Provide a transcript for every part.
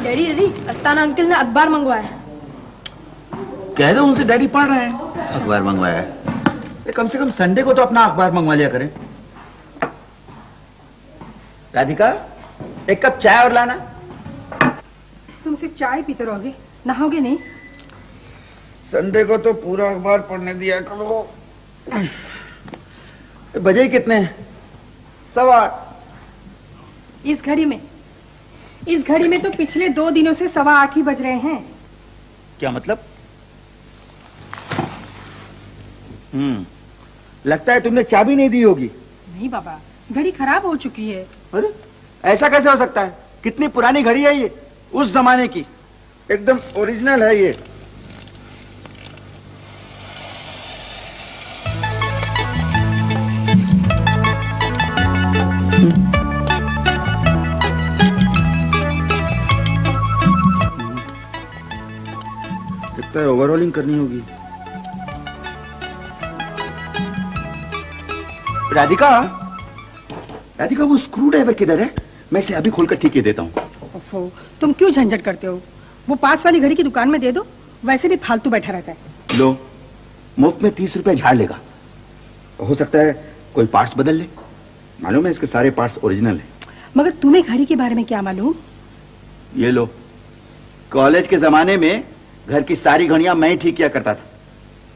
Daddy daddy, Astana uncle ने अखबार मंगवाया। कह दो उनसे डैडी पढ़ रहे हैं। अखबार मंगवाया है। कम से कम संडे को तो अपना अखबार मंगवा लिया करें। राधिका, एक कप चाय और लाना। तुम सिर्फ चाय पीते रहोगे, नहाओगे नहीं? संडे को तो पूरा अखबार पढ़ने दिया करो। बजे ही कितने हैं? 7:15। इस घड़ी में तो पिछले 2 दिनों से 8:15 ही बज रहे हैं। क्या मतलब? लगता है तुमने चाबी नहीं दी होगी। नहीं बाबा, घड़ी खराब हो चुकी है। अरे ऐसा कैसे हो सकता है? कितनी पुरानी घड़ी है ये, उस जमाने की, एकदम ओरिजिनल है ये। लगता है ओवरऑलिंग करनी होगी। राधिका, राधिका वो स्क्रू ड्राइवर किधर है? मैं इसे अभी खोलकर ठीक ही देता हूँ। ओफो, तुम क्यों झंझट करते हो? वो पास वाली घड़ी की दुकान में दे दो, वैसे भी फालतू बैठा रहता है। लो, मुफ्त में 30 रुपए झाड़ लेगा। हो सकता है कोई पार्ट्स बदल ले। मालूम है इसके सारे पार्ट्स ओरिजिनल हैं। मगर तुम्हें घड़ी के बारे में क्या मालूम? ये लो, कॉलेज के जमाने में घर की सारी घड़ियां मैं ही ठीक किया करता था।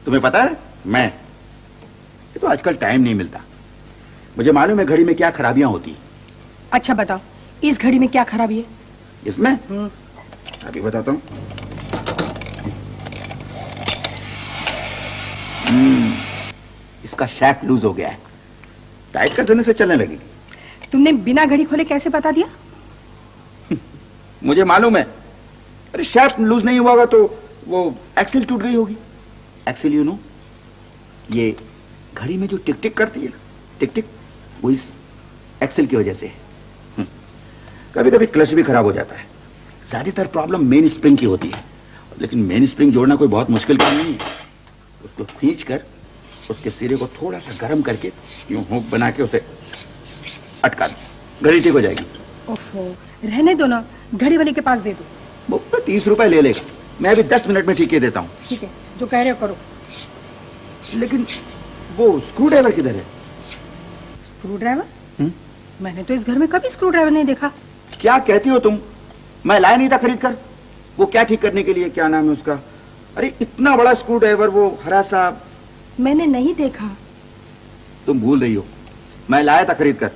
तुम्हें पता है? मैं। ये तो आजकल टाइम नहीं मिलता। मुझे मालूम है घड़ी में क्या खराबियां होती हैं। अच्छा बताओ, इस घड़ी में क्या खराबी है? इसमें अभी बताता हूँ। इसका शैफ्ट लूज हो गया है, टाइट कर देने से चलने लगेगी। तुमने बिना घड़ी खोले कैसे बता दिया? मुझे मालूम है। अरे शैफ्ट लूज नहीं हुआ होगा तो वो एक्सेल टूट गई होगी। एक्सेल यू नो, ये घड़ी में जो टिक टिक करती है, टिक टिक, वो इस एक्सेल की वजह से है। कभी कभी क्लच भी खराब हो जाता है। ज्यादातर प्रॉब्लम मेन स्प्रिंग की होती है, लेकिन मेन स्प्रिंग जोड़ना कोई बहुत मुश्किल काम नहीं है। उसको खींच कर उसके सिरे को थोड़ा सा गर्म करके यूं हुक बना के उसे अटका दो, घड़ी ठीक हो जाएगी। ओफो, रहने दो ना, घड़ी वाले के पास दे दो। वो 30 रुपए ले लेगा। मैं अभी 10 मिनट में ठीक किए देता हूँ। ठीक है, जो कह रहे हो करो। लेकिन वो स्क्रू ड्राइवर किधर है? Screw driver? मैंने तो इस घर में कभी स्क्रू ड्राइवर नहीं देखा। क्या कहती हो तुम? मैं लाया नहीं था खरीद कर। वो क्या ठीक करने के लिए, क्या नाम है उसका? अरे इतना बड़ा स्क्रू ड्राइवर, वो हरा सा। मैंने नहीं देखा। तुम भूल रही हो, मैं लाया था खरीद कर।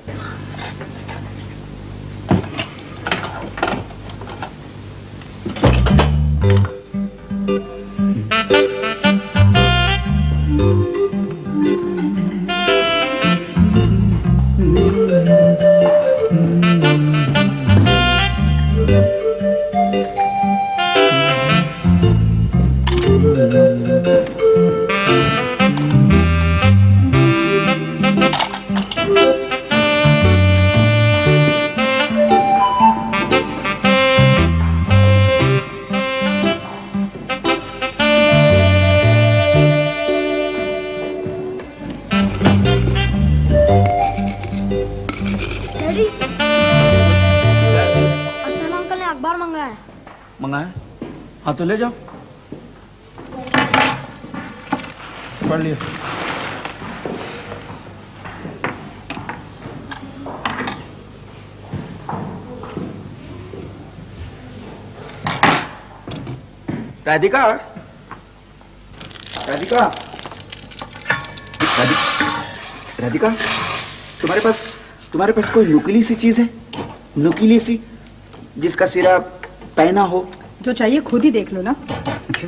मंगाया? हाँ तो ले जाओ, पढ़ लियो। राधिका, राधिका, राधिका, तुम्हारे पास तुम्हारे पास कोई नुकीली सी चीज है, नुकीली सी, जिसका सिरा पैना हो? जो चाहिए खुद ही देख लो ना। अच्छा,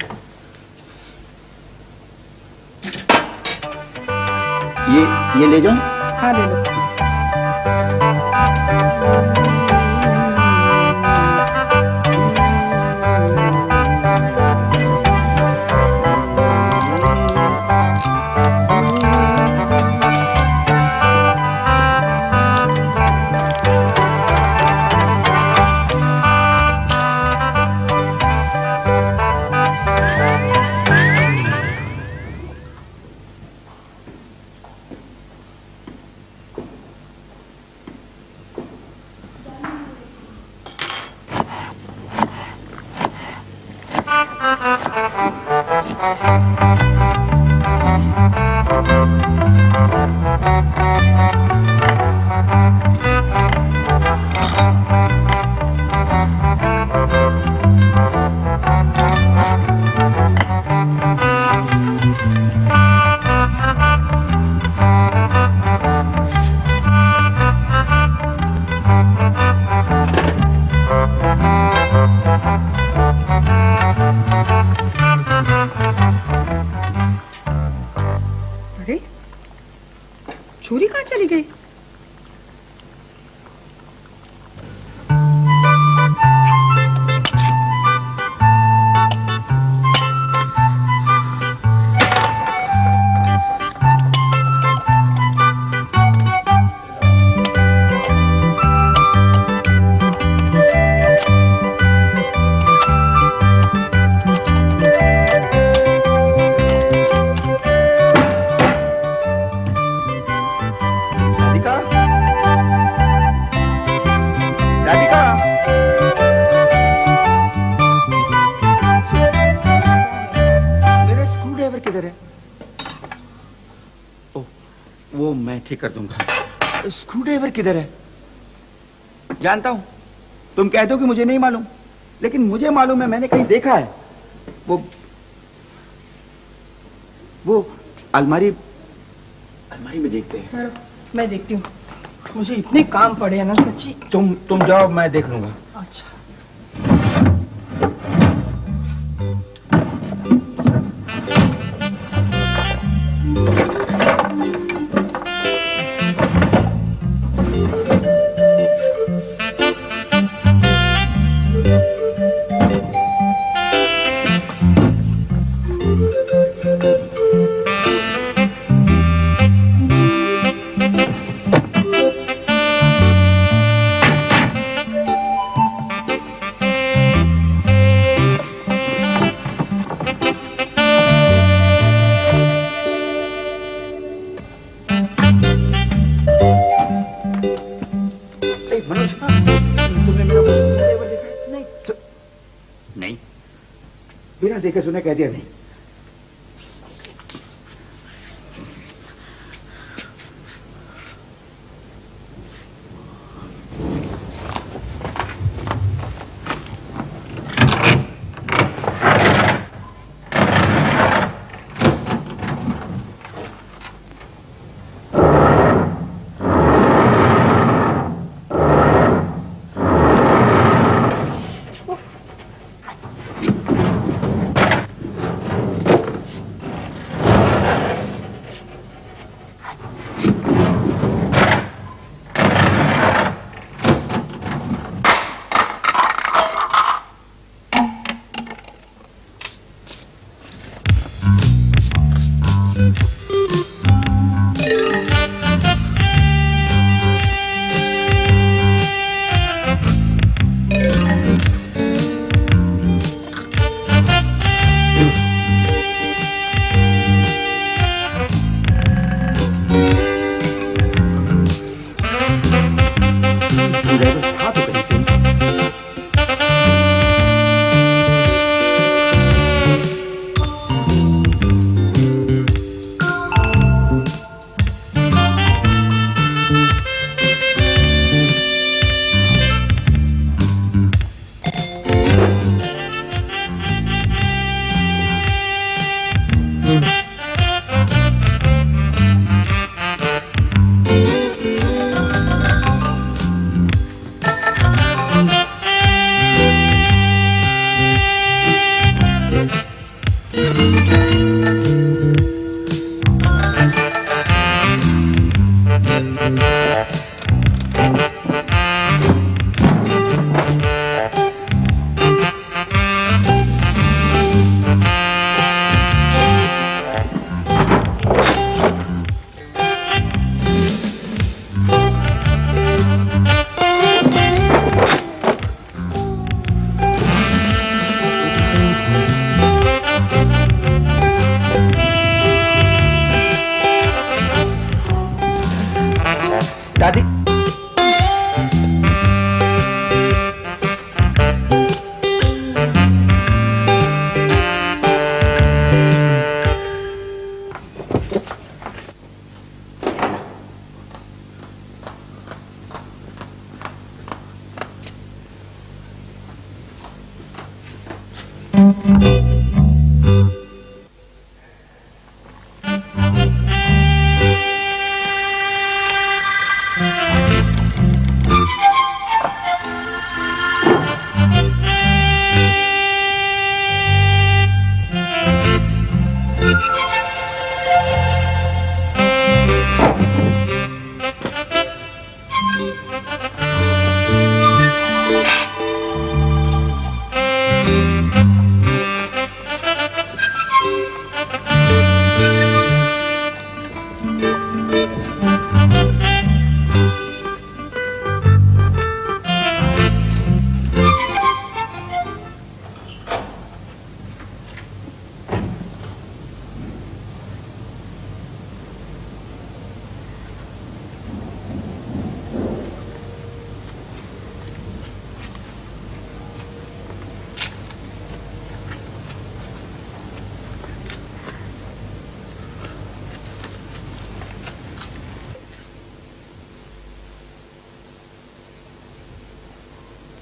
ये ले जाऊं? हाँ ले लो। अरे छुरी कहाँ चली गई? राधिका, मेरा स्क्रू ड्राइवर किधर है? ओ, वो मैं ठीक कर दूंगा। स्क्रू ड्राइवर किधर है? जानता हूं तुम कह दो कि मुझे नहीं मालूम, लेकिन मुझे मालूम है, मैंने कहीं देखा है। वो अलमारी में देखते हैं। मैं देखती हूँ, मुझे इतने काम पड़े हैं ना सच्ची। तुम जाओ, मैं देख लूंगा। अच्छा। मनोज, तुमने मेरा वो स्क्रू ड्राइवर देखा है? नहीं। नहीं, बिना देखे सुने कह दिया नहीं।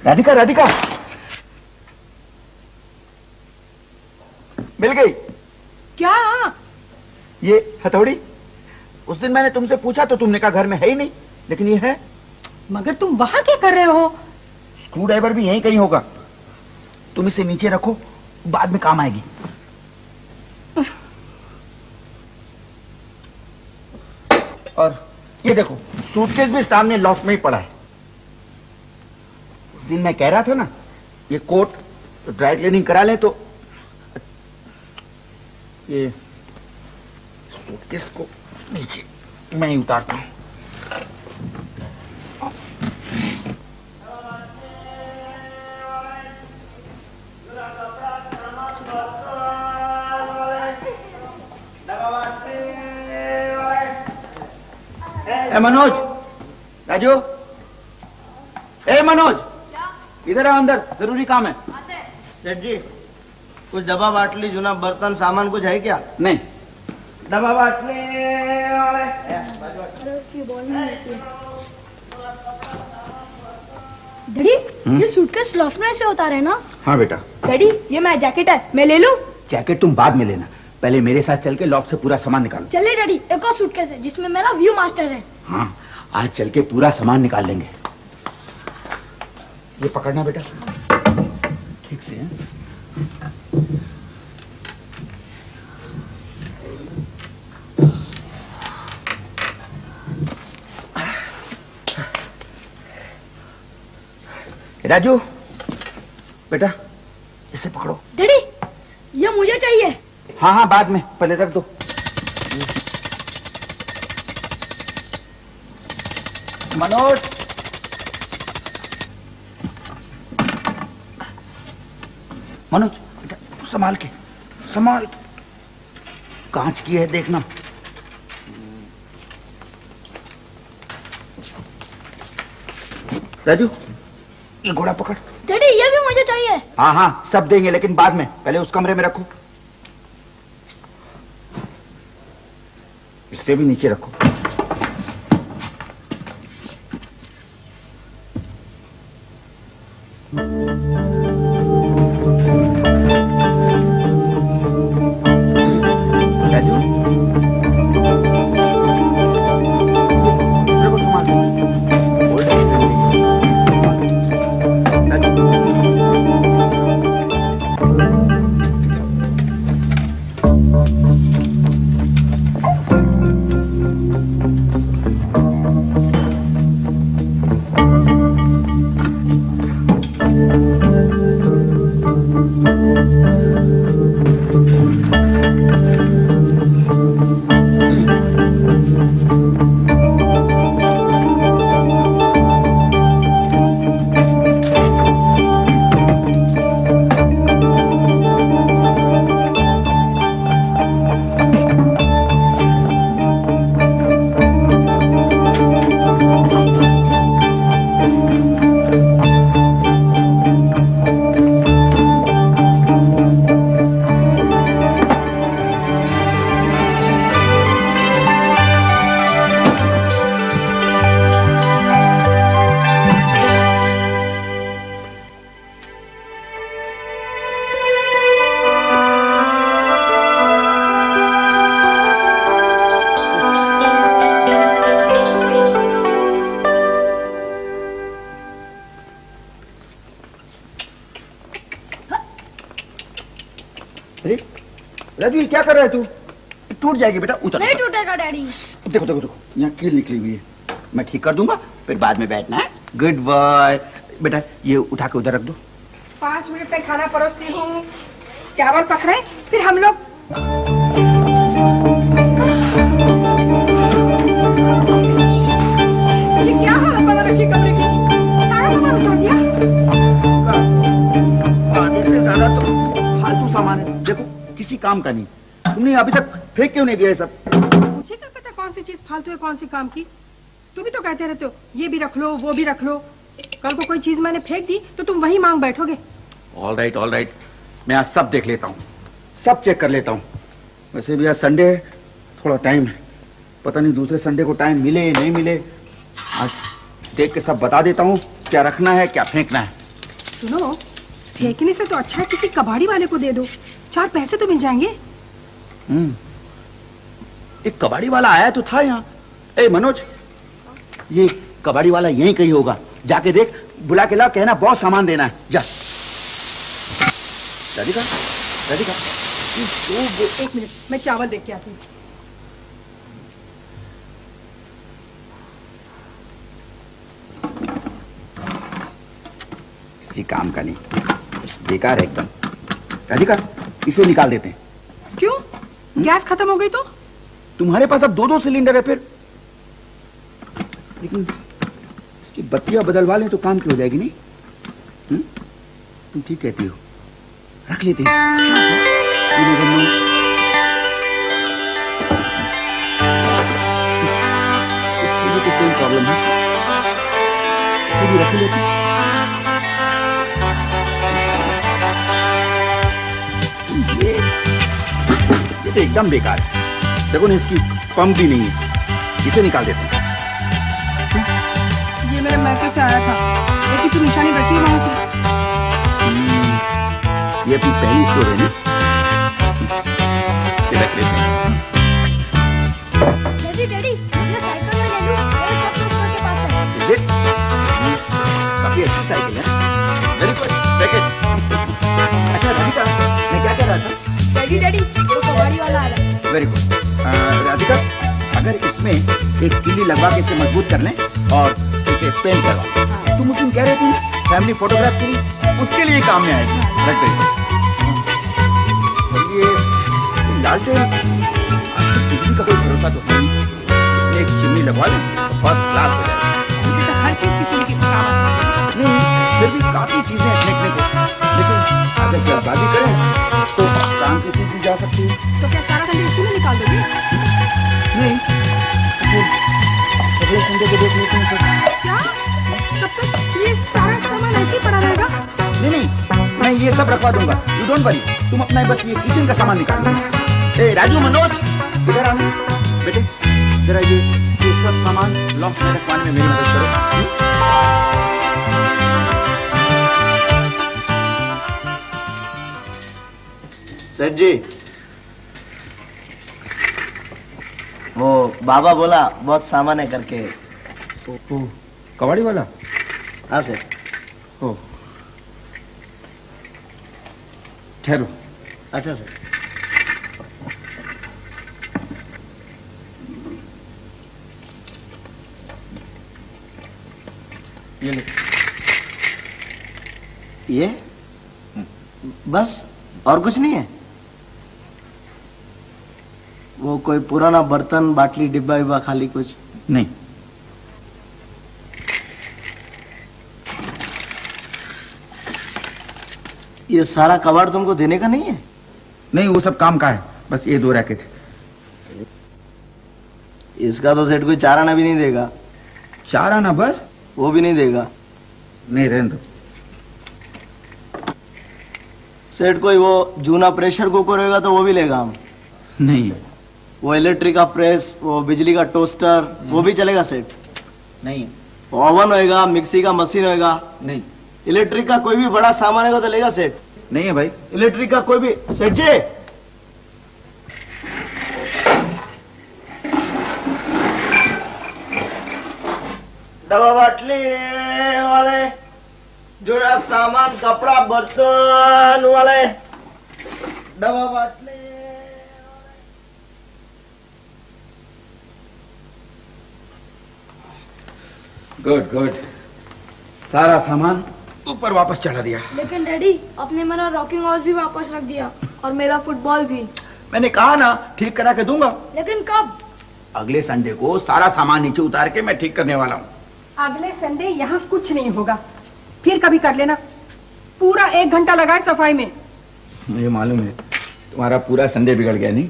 राधिका, राधिका, मिल गई क्या? ये हथौड़ी। उस दिन मैंने तुमसे पूछा तो तुमने कहा घर में है ही नहीं, लेकिन ये है। मगर तुम वहां क्या कर रहे हो? स्क्रू ड्राइवर भी यहीं कहीं होगा। तुम इसे नीचे रखो, बाद में काम आएगी। और ये देखो, सूटकेस भी सामने लॉफ्ट में ही पड़ा है। उस दिन मैं कह रहा था ना, ये कोट ड्राई क्लीनिंग करा लें तो ये सूटकेस को नीचे मैं ही उतारता हूं। ए मनोज, राजू, ए मनोज, इधर आओ, अंदर जरूरी काम है। सेठ जी, कुछ डब्बा बाटली, जुना बर्तन, सामान कुछ है क्या? नहीं, डब्बा बाटली वाले। डैडी, ये सूटकेस लॉफ्ट में से उतारे है ना? हाँ बेटा। डैडी, ये मेरा जैकेट है, मैं ले लूं? जैकेट तुम बाद में लेना, पहले मेरे साथ चल के लॉफ्ट से पूरा सामान निकालो। चलिए डैडी, एक और सूटकेस है जिसमें मेरा व्यू मास्टर है। हाँ, आज चल के पूरा सामान निकाल लेंगे। ये पकड़ना बेटा, ठीक से है? राजू, बेटा इसे पकड़ो। डैडी, ये मुझे चाहिए। हाँ हाँ, बाद में, पहले रख दो। मनोज, मनोज बेटा संभाल के, संभाल के। कांच की है देखना। राजू, ये घोड़ा पकड़। डैडी, ये भी मुझे चाहिए। हाँ हाँ, सब देंगे, लेकिन बाद में, पहले उस कमरे में रखो। इससे भी नीचे रखो। राजू, देखो तुम्हारे राजू, ये क्या कर रहा है तू? टूट जाएगी बेटा, उतर। नहीं टूटेगा डैडी। देखो देखो देखो, यहाँ कील निकली हुई है, मैं ठीक कर दूंगा, फिर बाद में बैठना है। गुड बॉय बेटा, ये उठा के उधर रख दो। 5 मिनट में खाना परोसती हूँ। चावल पक रहे, फिर हम लोग। ये क्या हालत बना रखी कमरे की? सारा सामान उठा दिया। आधे से ज्यादा तो फालतू सामान है, देखो किसी काम का नहीं। तुमने अभी तक फेंक क्यों नहीं दिया ये सब? मुझे क्या पता कौन सी चीज फालतू है, कौन सी काम की। तुम भी तो कहते रहते हो ये भी रख लो, वो भी रख लो। कल को कोई चीज मैंने फेंक दी तो तुम वही मांग बैठोगे। ऑल राइट, मैं आज सब देख लेता हूँ, सब चेक कर लेता हूँ। वैसे भी आज संडे है, थोड़ा टाइम है, पता नहीं दूसरे संडे को टाइम मिले नहीं मिले। आज देख के सब बता देता हूँ, क्या रखना है क्या फेंकना है। सुनो, फेंकने से तो अच्छा है किसी कबाड़ी वाले को दे दो, 4 पैसे तो मिल जाएंगे। एक कबाड़ी वाला आया तो था यहाँ। ए मनोज, ये कबाड़ी वाला यहीं कहीं होगा, जाके देख, बुला के ला, कहना बहुत सामान देना है, जा। राधिका, राधिका, एक मिनट, मैं चावल देख के आती हूँ। किसी काम का नहीं, बेकार है एकदम। राधिका, इसे निकाल देते हैं। क्यों? गैस खत्म हो गई तो? तुम्हारे पास अब 2-2 सिलेंडर है फिर। लेकिन इसकी बत्तियां बदलवा लें तो काम की हो जाएगी नहीं? तुम ठीक कहती हो, रख लेते हैं। इसकी भी तो सेम प्रॉब्लम है, इसे भी रख लेते हैं। ये तो एकदम बेकार है। देखो ना, इसकी पंप भी नहीं है, इसे निकाल देते हैं। ये मेरे मैके से आया था, लेकिन तो निशानी बची है वहां की। ये अपनी पहली स्टोर है ना, इसे रख लेते हैं। डैडी डैडी, मुझे साइकिल में ले लूं, मेरे सब दोस्तों के पास है। काफी अच्छी साइकिल है, वेरी गुड, टेक इट। अच्छा राधिका, मैं क्या कह रहा था? डैडी डैडी, वो कबाड़ी वाला आ रहा है। Very good. राधिका, अगर इसमें एक किल्ली लगवा के इसे मजबूत कर लें और इसे पेंट करवा, तुम उस दिन कह रहे थे फैमिली फोटोग्राफ के लिए, उसके लिए काम में आएगी। रख दे। ये लालटेन, बिजली का कोई भरोसा तो है नहीं, इसमें एक चिमनी लगवा लें तो फर्स्ट क्लास हो जाएगा। इसे तो हर चीज किसी न किसी काम आता है। नहीं, फिर भी काफी चीजें हैं फेंकने को, लेकिन अगर जल्दबाजी करें तो काम की चीज भी जा सकती है। तो क्या सारा संडे इसी में निकाल दोगे? नहीं, अगले संडे को देख लेते हैं फिर। क्या? तब तक ये सारा सामान ऐसे ही पड़ा रहेगा? नहीं, मैं ये सब रखवा दूंगा, यू डोंट वरी। तुम अपना बस ये किचन का सामान निकाल लो। ए राजू, मनोज, इधर आना बेटे, जरा ये सब सामान लॉक में रखवाने में मेरी मदद करो। सेठ जी, वो बाबा बोला बहुत सामान है करके। ओ, कबाड़ी वाला? हाँ सेठ। ओ, ठहरो। अच्छा सर। ये ले। ये बस, और कुछ नहीं है? वो कोई पुराना बर्तन, बाटली, डिब्बा विब्बा, खाली कुछ? नहीं। ये सारा कबाड़ तुमको देने का नहीं है? नहीं, वो सब काम का है, बस ये 2 रैकेट। इसका तो सेठ कोई 4 आना भी नहीं देगा। 4 आना बस? वो भी नहीं देगा। नहीं, रहने दो। सेठ कोई वो जूना प्रेशर कुकर होगा तो वो भी लेगा हम। नहीं। वो इलेक्ट्रिक का प्रेस, वो बिजली का टोस्टर, वो भी चलेगा सेठ? नहीं। ओवन होएगा, मिक्सी का मशीन होएगा? नहीं। इलेक्ट्रिक का कोई भी बड़ा सामान होगा तो लेगा सेठ? नहीं है भाई। इलेक्ट्रिक का कोई भी। सेठ जी, डब्बा बाटली वाले, जोड़ा सामान, कपड़ा, बर्तन वाले, डब्बा बाटली। गुड गुड, सारा सामान ऊपर वापस चढ़ा दिया। लेकिन डैडी, आपने मेरा रॉकिंग हाउस भी वापस रख दिया और मेरा फुटबॉल भी। मैंने कहा ना, ठीक करा के दूंगा। लेकिन कब? अगले संडे को सारा सामान नीचे उतार के मैं ठीक करने वाला हूँ। अगले संडे यहाँ कुछ नहीं होगा, फिर कभी कर लेना। पूरा 1 घंटा लगा सफाई में। मुझे मालूम है, तुम्हारा पूरा संडे बिगड़ गया नहीं?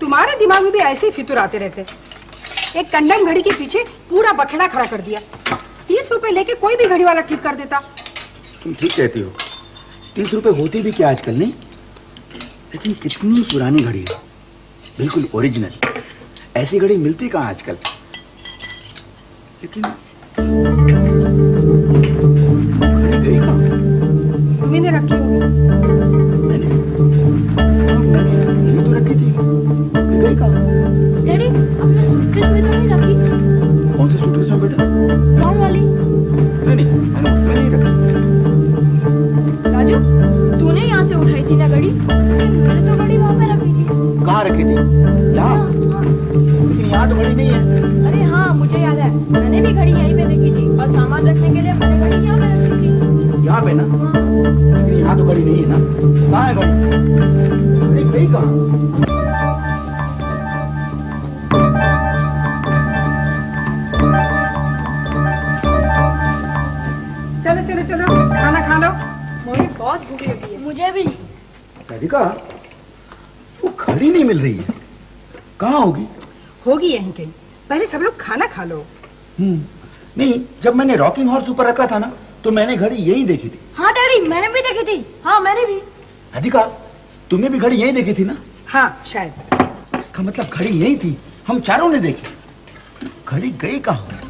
तुम्हारे दिमाग में भी ऐसे ही फितूर आते रहते। एक कंडम घड़ी के पीछे पूरा बखेड़ा खड़ा कर दिया। 30 रुपए लेके कोई भी घड़ी वाला ठीक कर देता। तुम ठीक कहती हो, 30 रुपए होते भी क्या आजकल, नहीं? लेकिन कितनी पुरानी घड़ी है, बिल्कुल ओरिजिनल। ऐसी घड़ी मिलती कहाँ आजकल? लेकिन घड़ी गई कहाँ? घड़ी नहीं है। अरे हाँ, मुझे याद है, मैंने भी घड़ी यहीं पे देखी थी और सामान रखने के लिए मैंने घड़ी यहाँ पे रखी थी। यहाँ पे ना? लेकिन यहाँ तो घड़ी नहीं है ना। कहाँ है घड़ी? घड़ी गई कहाँ? चलो चलो चलो, खाना खा लो। मुझे बहुत भूख लगी है। मुझे भी। राधिका, वो घड़ी नहीं मिल रही है, कहाँ होगी? होगी यहीं कहीं। पहले सब लोग खाना खा लो। नहीं, जब मैंने रॉकिंग हॉर्स ऊपर रखा था ना, तो मैंने घड़ी यहीं देखी थी। हाँ डैडी, मैंने भी देखी थी। हाँ मैंने भी। राधिका, तुमने भी घड़ी यहीं देखी थी ना? हाँ शायद। इसका मतलब घड़ी यहीं थी, हम चारों ने देखी। घड़ी गई कहाँ?